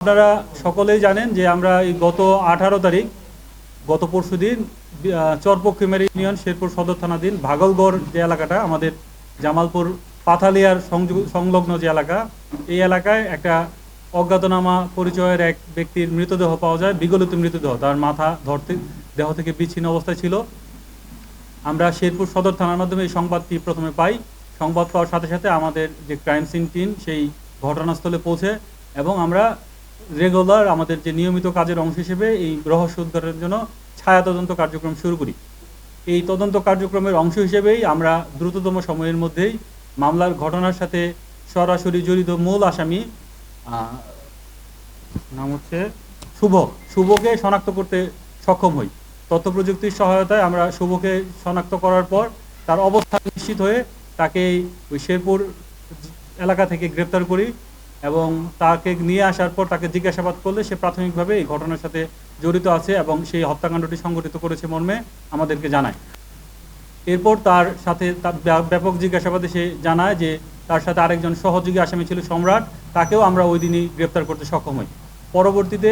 আপনারা সকলেই জানেন যে আমরা এই গত 18 তারিখ গত পরশুদিন চরপক্ষিমারি ইউনিয়ন শেরপুর সদর থানাধীন ভাগলগড় যে এলাকাটা আমাদের জামালপুর পাথালিয়ার সংলগ্ন যে এলাকা, এই এলাকায় একটা অজ্ঞাতনামা পরিচয়ের এক ব্যক্তির মৃতদেহ পাওয়া যায়, বিগলিত মৃতদেহ। তার মাথা দেহ থেকে বিচ্ছিন্ন অবস্থায় ছিল। আমরা শেরপুর সদর থানার মাধ্যমে এই সংবাদটি প্রথমে পাই। সংবাদ পাওয়ার সাথে সাথে আমাদের যে ক্রাইম সিন টিম সেই ঘটনাস্থলে পৌঁছে এবং আমরা রেগুলার আমাদের যে নিয়মিত কাজের অংশ হিসেবে এই রহস্য উদ্ধারের জন্য ছায়া তদন্ত কার্যক্রম শুরু করি। এই তদন্ত কার্যক্রমের অংশ হিসেবেই আমরা দ্রুততম সময়ের মধ্যেই মামলার ঘটনার সাথে সরাসরি জড়িত মূল আসামি, নাম হচ্ছে শুভকে শনাক্ত করতে সক্ষম হই। তথ্য প্রযুক্তির সহায়তায় আমরা শুভকে শনাক্ত করার পর তার অবস্থান নিশ্চিত হয়ে তাকে ওই শেরপুর এলাকা থেকে গ্রেপ্তার করি এবং তাকে নিয়ে আসার পর তাকে জিজ্ঞাসাবাদ করলে সে প্রাথমিকভাবে এই ঘটনার সাথে জড়িত আছে এবং সেই হত্যাকাণ্ডটি সংঘটিত করেছে মর্মে আমাদেরকে জানায়। এরপর তার সাথে ব্যাপক জিজ্ঞাসাবাদে সে জানায় যে তার সাথে আরেকজন সহযোগী আসামি ছিল সম্রাট, তাকেও আমরা ওই দিনই গ্রেপ্তার করতে সক্ষম হই। পরবর্তীতে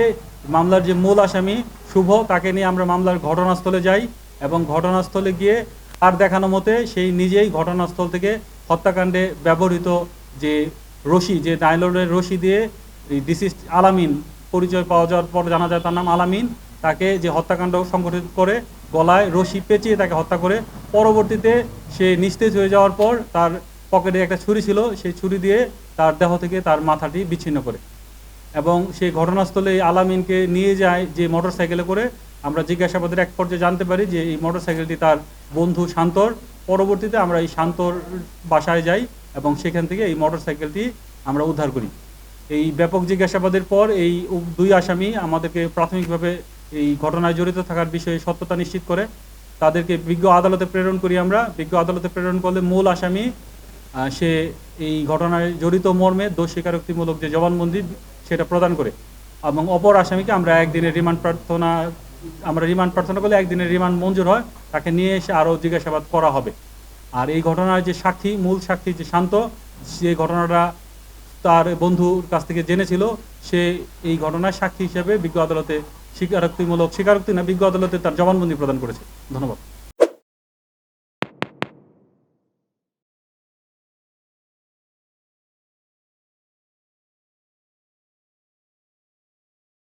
মামলার যে মূল আসামি শুভ, তাকে নিয়ে আমরা মামলার ঘটনাস্থলে যাই এবং ঘটনাস্থলে গিয়ে তার দেখানো মতে সেই নিজেই ঘটনাস্থল থেকে হত্যাকাণ্ডে ব্যবহৃত যে রশি, যে নাইলনের রশি দিয়ে ডিসিজ আলামিন পরিচয় পাওয়া যাওয়ার পর জানা যায় তার নাম আলামিন, তাকে যে হত্যাকাণ্ড সংঘটিত করে গলায় রশি পেঁচিয়ে তাকে হত্যা করে পরবর্তীতে সে নিস্তেজ হয়ে যাওয়ার পর তার পকেটে একটা ছুরি ছিল, সেই ছুরি দিয়ে তার দেহ থেকে তার মাথাটি বিচ্ছিন্ন করে এবং সেই ঘটনাস্থলে আলামিনকে নিয়ে যায় যে মোটর সাইকেলে করে। আমরা জিজ্ঞাসাবাদের এক পর্যায়ে জানতে পারি যে এই মোটর সাইকেলটি তার বন্ধু শান্তর। পরবর্তীতে আমরা এই শান্তর বাসায় যাই এবং সেখান থেকে এই মোটর সাইকেলটি আমরা উদ্ধার করি। এই ব্যাপক জিজ্ঞাসাবাদের পর এই দুই আসামি আমাদেরকে প্রাথমিকভাবে এই ঘটনায় জড়িত থাকার বিষয়ে সত্যতা নিশ্চিত করে তাদেরকে বিজ্ঞ আদালতে প্রেরণ করি। আমরা বিজ্ঞ আদালতে প্রেরণ করলে মূল আসামি সে এই ঘটনায় জড়িত মর্মে দোষ স্বীকারোক্তিমূলক যে জবানবন্দি সেটা প্রদান করে এবং অপর আসামিকে আমরা একদিনের রিমান্ড প্রার্থনা করলে একদিনের রিমান্ড মঞ্জুর হয়, তাকে নিয়ে এসে আরও জিজ্ঞাসাবাদ করা হবে। আর এই ঘটনার যে সাক্ষী, মূল সাক্ষী যে শান্ত, সে ঘটনাটা তার বন্ধুর কাছ থেকে জেনেছিল, সে এই ঘটনার সাক্ষী হিসেবে বিজ্ঞ আদালতে স্বীকারোক্তি না বিজ্ঞ আদালতে তার জবানবন্দি প্রদান করেছে। ধন্যবাদ।